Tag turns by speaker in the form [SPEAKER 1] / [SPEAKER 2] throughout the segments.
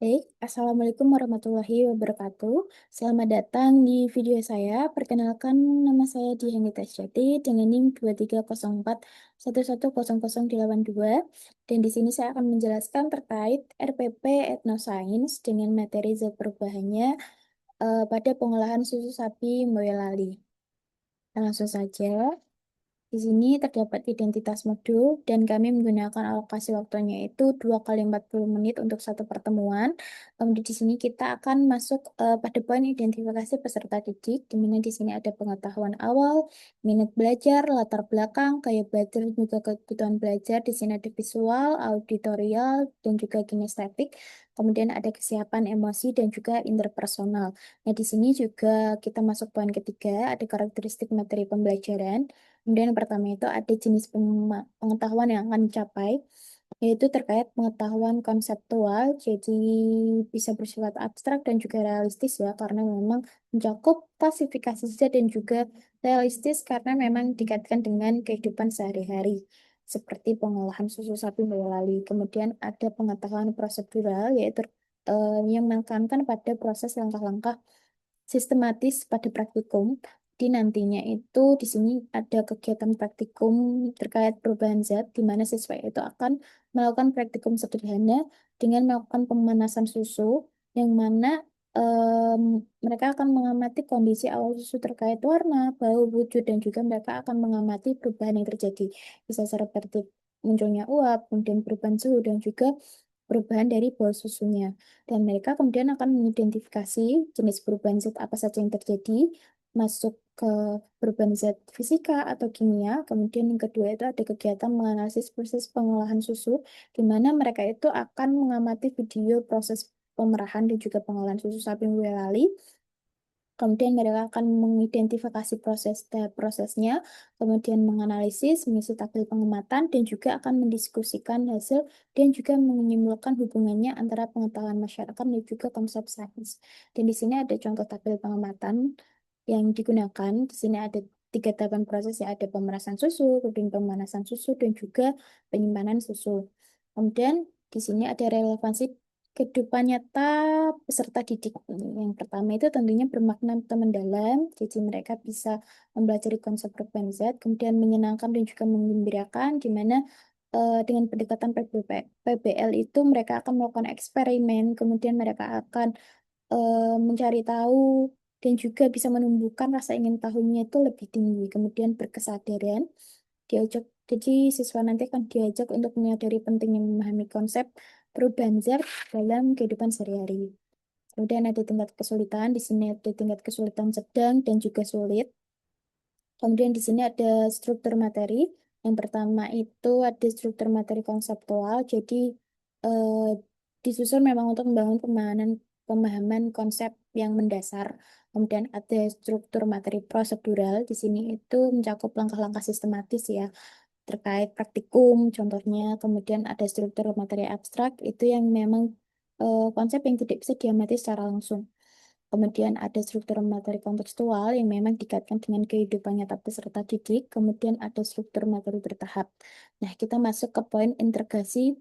[SPEAKER 1] Baik, Assalamualaikum warahmatullahi wabarakatuh. Selamat datang di video saya. Perkenalkan, nama saya Dianita Jati dengan NIM 2304110082. Dan di sini saya akan menjelaskan terkait RPP Ethnoscience dengan materi zat perubahannya pada pengolahan susu sapi Boyolali. Langsung saja. Di sini terdapat identitas modul dan kami menggunakan alokasi waktunya itu 2 kali 40 menit untuk satu pertemuan. Kemudian di sini kita akan masuk pada poin identifikasi peserta didik, di mana di sini ada pengetahuan awal, minat belajar, latar belakang, gaya belajar, dan juga kebutuhan belajar. Di sini ada visual, auditorial, dan juga kinestetik. Kemudian ada kesiapan emosi dan juga interpersonal. Nah, di sini juga kita masuk poin ketiga, ada karakteristik materi pembelajaran. Kemudian yang pertama itu ada jenis pengetahuan yang akan dicapai, yaitu terkait pengetahuan konseptual, jadi bisa bersifat abstrak dan juga realistis ya, karena memang mencakup klasifikasi zat dan juga realistis karena memang dikaitkan dengan kehidupan sehari-hari, seperti pengolahan susu sapi Boyolali. Kemudian ada pengetahuan prosedural, yaitu yang menekankan pada proses langkah-langkah sistematis pada praktikum. Di nantinya itu di sini ada kegiatan praktikum terkait perubahan zat di mana siswa itu akan melakukan praktikum sederhana dengan melakukan pemanasan susu yang mana mereka akan mengamati kondisi awal susu terkait warna, bau, wujud, dan juga mereka akan mengamati perubahan yang terjadi. Bisa seperti munculnya uap, kemudian perubahan suhu, dan juga perubahan dari bau susunya. Dan mereka kemudian akan mengidentifikasi jenis perubahan zat apa saja yang terjadi, masuk ke perubahan zat fisika atau kimia. Kemudian yang kedua itu ada kegiatan menganalisis proses pengolahan susu, di mana mereka itu akan mengamati video proses pemerahan dan juga pengolahan susu sapi Boyolali. Kemudian mereka akan mengidentifikasi prosesnya, kemudian menganalisis, mengisi tabel pengamatan, dan juga akan mendiskusikan hasil dan juga menyimpulkan hubungannya antara pengetahuan masyarakat dan juga konsep sains. Dan di sini ada contoh tabel pengamatan yang digunakan. Di sini ada tiga tahapan proses, ya, ada pemerasan susu, kemudian pemanasan susu, dan juga penyimpanan susu. Kemudian di sini ada relevansi kehidupan nyata peserta didik. Yang pertama itu tentunya bermakna atau mendalam, jadi mereka bisa mempelajari konsep perubahan zat, kemudian menyenangkan dan juga menggembirakan, di mana dengan pendekatan PBL itu mereka akan melakukan eksperimen, kemudian mereka akan mencari tahu dan juga bisa menumbuhkan rasa ingin tahunya itu lebih tinggi, kemudian berkesadaran, jadi siswa nanti akan diajak untuk menyadari pentingnya memahami konsep perubahan zat dalam kehidupan sehari-hari. Kemudian ada tingkat kesulitan, di sini ada tingkat kesulitan sedang dan juga sulit. Kemudian di sini ada struktur materi. Yang pertama itu ada struktur materi konseptual, jadi eh, disusun memang untuk membangun pemahaman konsep yang mendasar. Kemudian ada struktur materi prosedural, di sini itu mencakup langkah-langkah sistematis ya, terkait praktikum contohnya. Kemudian ada struktur materi abstrak, itu yang memang konsep yang tidak bisa diamati secara langsung. Kemudian ada struktur materi kontekstual yang memang dikaitkan dengan kehidupan nyata peserta didik. Kemudian ada struktur materi bertahap. Nah, kita masuk ke poin integrasi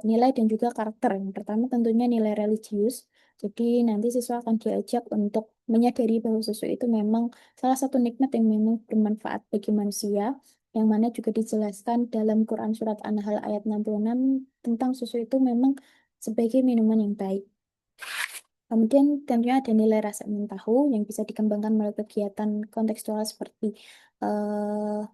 [SPEAKER 1] nilai dan juga karakter. Yang pertama tentunya nilai religius. Jadi nanti siswa akan diajak untuk menyadari bahwa susu itu memang salah satu nikmat yang memang bermanfaat bagi manusia, yang mana juga dijelaskan dalam Quran Surat An-Nahl ayat 66 tentang susu itu memang sebagai minuman yang baik. Kemudian tentunya ada nilai rasa ingin tahu yang bisa dikembangkan melalui kegiatan kontekstual seperti eh,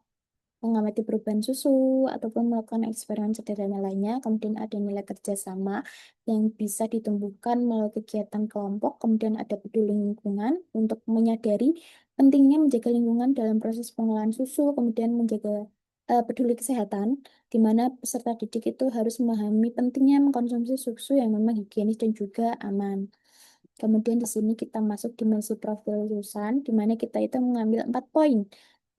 [SPEAKER 1] mengamati perubahan susu ataupun melakukan eksperimen sederhana lainnya. Kemudian ada nilai kerjasama yang bisa ditumbuhkan melalui kegiatan kelompok. Kemudian ada peduli lingkungan untuk menyadari pentingnya menjaga lingkungan dalam proses pengolahan susu. Kemudian menjaga peduli kesehatan, di mana peserta didik itu harus memahami pentingnya mengkonsumsi susu yang memang higienis dan juga aman. Kemudian di sini kita masuk dimensi profil lulusan, di mana kita itu mengambil 4 poin.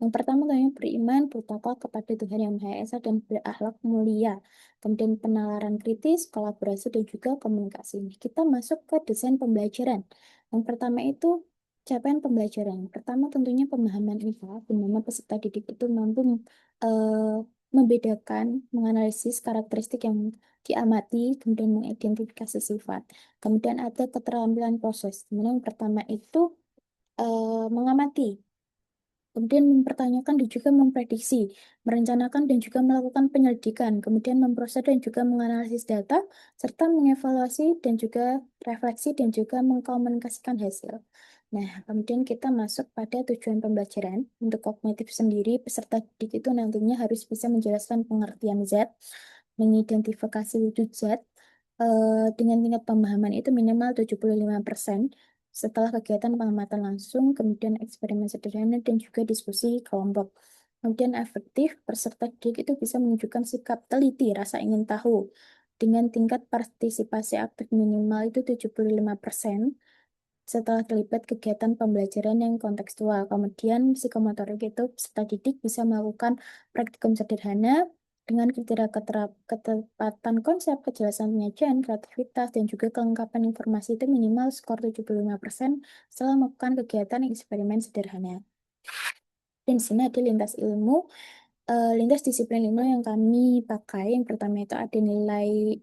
[SPEAKER 1] Yang pertama tentunya beriman, bertakwa kepada Tuhan Yang Maha Esa dan berakhlak mulia. Kemudian penalaran kritis, kolaborasi dan juga komunikasi. Kita masuk ke desain pembelajaran. Yang pertama itu capaian pembelajaran. Pertama tentunya pemahaman IPA, di mana peserta didik itu mampu membedakan, menganalisis karakteristik yang diamati, kemudian mengidentifikasi sifat. Kemudian ada keterampilan proses. Kemudian yang pertama itu mengamati. Kemudian mempertanyakan dan juga memprediksi, merencanakan dan juga melakukan penyelidikan, kemudian memproses dan juga menganalisis data, serta mengevaluasi dan juga refleksi dan juga mengkomunikasikan hasil. Nah, kemudian kita masuk pada tujuan pembelajaran. Untuk kognitif sendiri, peserta didik itu nantinya harus bisa menjelaskan pengertian zat, mengidentifikasi wujud zat, dengan tingkat pemahaman itu minimal 75% setelah kegiatan pengamatan langsung, kemudian eksperimen sederhana, dan juga diskusi kelompok. Kemudian efektif, peserta didik itu bisa menunjukkan sikap teliti, rasa ingin tahu, dengan tingkat partisipasi aktif minimal itu 75% setelah terlibat kegiatan pembelajaran yang kontekstual. Kemudian psikomotorik itu peserta didik bisa melakukan praktikum sederhana dengan kriteria ketepatan konsep, kejelasan penyajian, kreativitas, dan juga kelengkapan informasi itu minimal skor 75% setelah melakukan kegiatan eksperimen sederhana. Dan di sini ada lintas ilmu, lintas disiplin ilmu yang kami pakai. Yang pertama itu ada nilai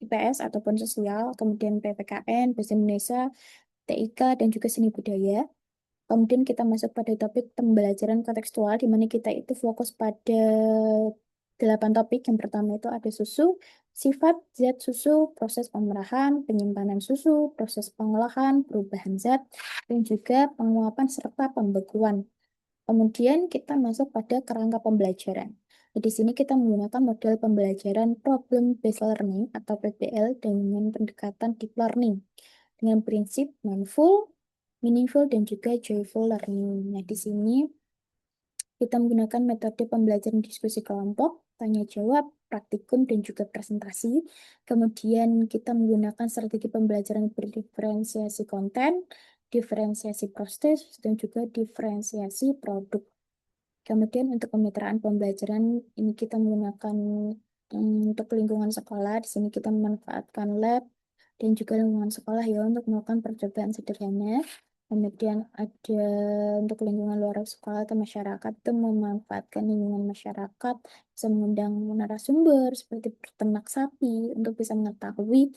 [SPEAKER 1] IPS ataupun sosial, kemudian PPKN, Bahasa Indonesia, TIK, dan juga seni budaya. Kemudian kita masuk pada topik pembelajaran kontekstual, di mana kita itu fokus pada 8 topik. Yang pertama itu ada susu, sifat zat susu, proses pemerahan, penyimpanan susu, proses pengolahan, perubahan zat, dan juga penguapan serta pembekuan. Kemudian kita masuk pada kerangka pembelajaran. Di sini kita menggunakan model pembelajaran Problem Based Learning atau PBL dengan pendekatan Deep Learning dengan prinsip mindful, meaningful, dan juga joyful learning. Nah, di sini kita menggunakan metode pembelajaran diskusi kelompok, tanya jawab, praktikum, dan juga presentasi. Kemudian kita menggunakan strategi pembelajaran berdiferensiasi konten, diferensiasi proses, dan juga diferensiasi produk. Kemudian untuk kemitraan pembelajaran ini kita menggunakan untuk lingkungan sekolah. Di sini kita memanfaatkan lab dan juga lingkungan sekolah ya untuk melakukan percobaan sederhana. Kemudian ada untuk lingkungan luar sekolah atau masyarakat itu memanfaatkan lingkungan masyarakat, bisa mengundang narasumber seperti peternak sapi untuk bisa mengetahui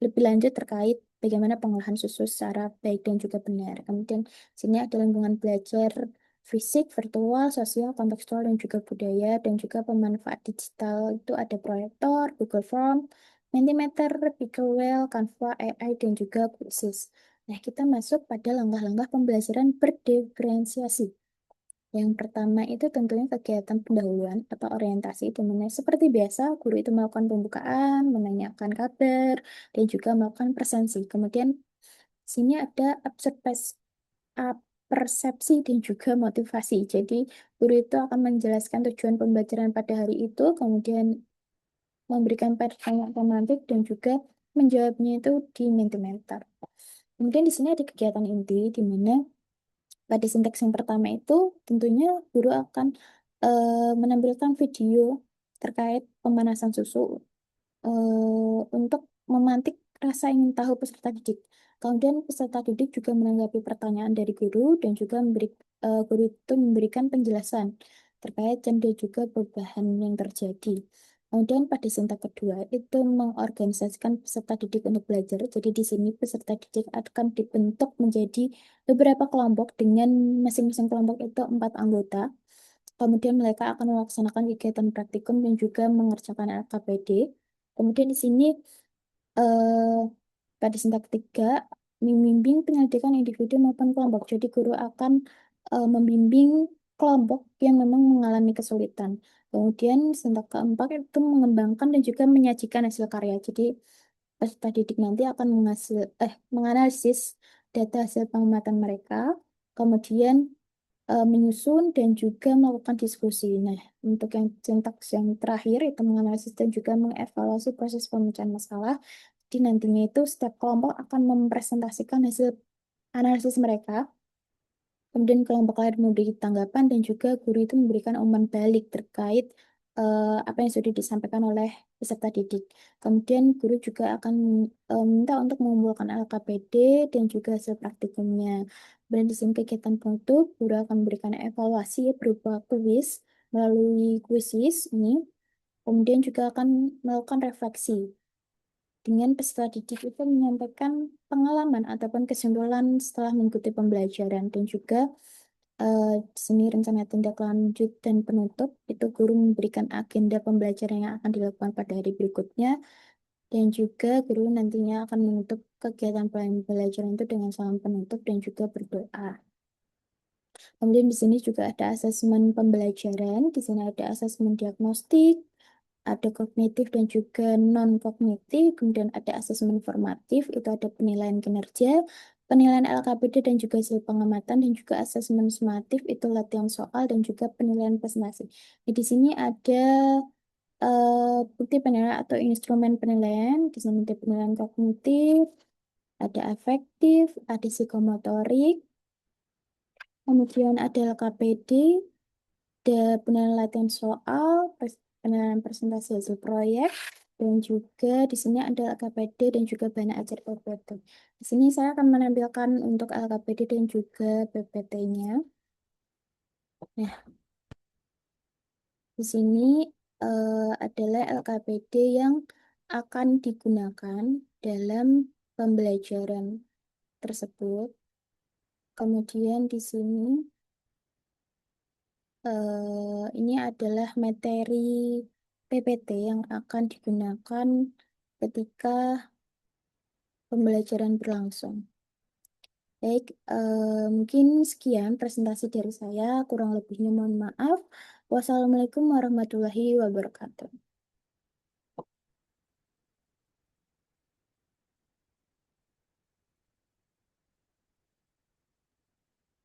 [SPEAKER 1] lebih lanjut terkait bagaimana pengolahan susu secara baik dan juga benar. Kemudian sini ada lingkungan belajar fisik, virtual, sosial, kontekstual, dan juga budaya, dan juga pemanfaat digital itu ada proyektor, Google Form, Mentimeter, Pictowell, Canva, AI, dan juga Quizzes. Nah, kita masuk pada langkah-langkah pembelajaran berdiferensiasi. Yang pertama itu tentunya kegiatan pendahuluan atau orientasi, di mana seperti biasa guru itu melakukan pembukaan, menanyakan kabar, dan juga melakukan presensi. Kemudian sini ada persepsi dan juga motivasi. Jadi, guru itu akan menjelaskan tujuan pembelajaran pada hari itu, kemudian memberikan pertanyaan pemantik dan juga menjawabnya itu di Mentimeter. Kemudian di sini ada kegiatan inti, di mana pada sinteks yang pertama itu tentunya guru akan menampilkan video terkait pemanasan susu untuk memantik rasa ingin tahu peserta didik. Kemudian peserta didik juga menanggapi pertanyaan dari guru dan juga guru itu memberikan penjelasan terkait dan juga perubahan yang terjadi. Kemudian pada sintak kedua itu mengorganisasikan peserta didik untuk belajar. Jadi di sini peserta didik akan dibentuk menjadi beberapa kelompok dengan masing-masing kelompok itu 4 anggota. Kemudian mereka akan melaksanakan kegiatan praktikum dan juga mengerjakan LKPD. Kemudian di sini eh, pada sintak ketiga membimbing penyelidikan individu maupun kelompok. Jadi guru akan membimbing kelompok yang memang mengalami kesulitan. Kemudian sintak keempat itu mengembangkan dan juga menyajikan hasil karya. Jadi peserta didik nanti akan menganalisis data hasil pengamatan mereka, kemudian menyusun dan juga melakukan diskusi. Nah, untuk yang sintaks yang terakhir itu menganalisis dan juga mengevaluasi proses pemecahan masalah. Jadi nantinya itu setiap kelompok akan mempresentasikan hasil analisis mereka. Kemudian kelompok lain memberi tanggapan dan juga guru itu memberikan umpan balik terkait apa yang sudah disampaikan oleh peserta didik. Kemudian guru juga akan minta untuk mengumpulkan LKPD dan juga hasil praktikumnya. Dan di sini kegiatan penutup, guru akan memberikan evaluasi berupa kuis melalui kuisis ini. Kemudian juga akan melakukan refleksi. Dengan peserta didik itu menyampaikan pengalaman ataupun kesimpulan setelah mengikuti pembelajaran dan juga di sini rencana tindak lanjut dan penutup itu guru memberikan agenda pembelajaran yang akan dilakukan pada hari berikutnya dan juga guru nantinya akan menutup kegiatan pembelajaran itu dengan salam penutup dan juga berdoa. Kemudian di sini juga ada asesmen pembelajaran, di sini ada asesmen diagnostik, ada kognitif dan juga non-kognitif, kemudian ada asesmen formatif, itu ada penilaian kinerja, penilaian LKPD dan juga hasil pengamatan, dan juga asesmen sumatif, itu latihan soal dan juga penilaian presentasi. Di sini ada bukti penilaian atau instrumen penilaian, di sini ada penilaian kognitif, ada afektif, ada psikomotorik, kemudian ada LKPD, ada penilaian latihan soal, penilaian presentasi hasil proyek, dan juga di sini ada LKPD dan juga bahan ajar PPT. Di sini saya akan menampilkan untuk LKPD dan juga PPT-nya. Nah, di sini adalah LKPD yang akan digunakan dalam pembelajaran tersebut. Kemudian di sini ini adalah materi PPT yang akan digunakan ketika pembelajaran berlangsung. Baik, mungkin sekian presentasi dari saya. Kurang lebihnya mohon maaf. Wassalamualaikum warahmatullahi wabarakatuh.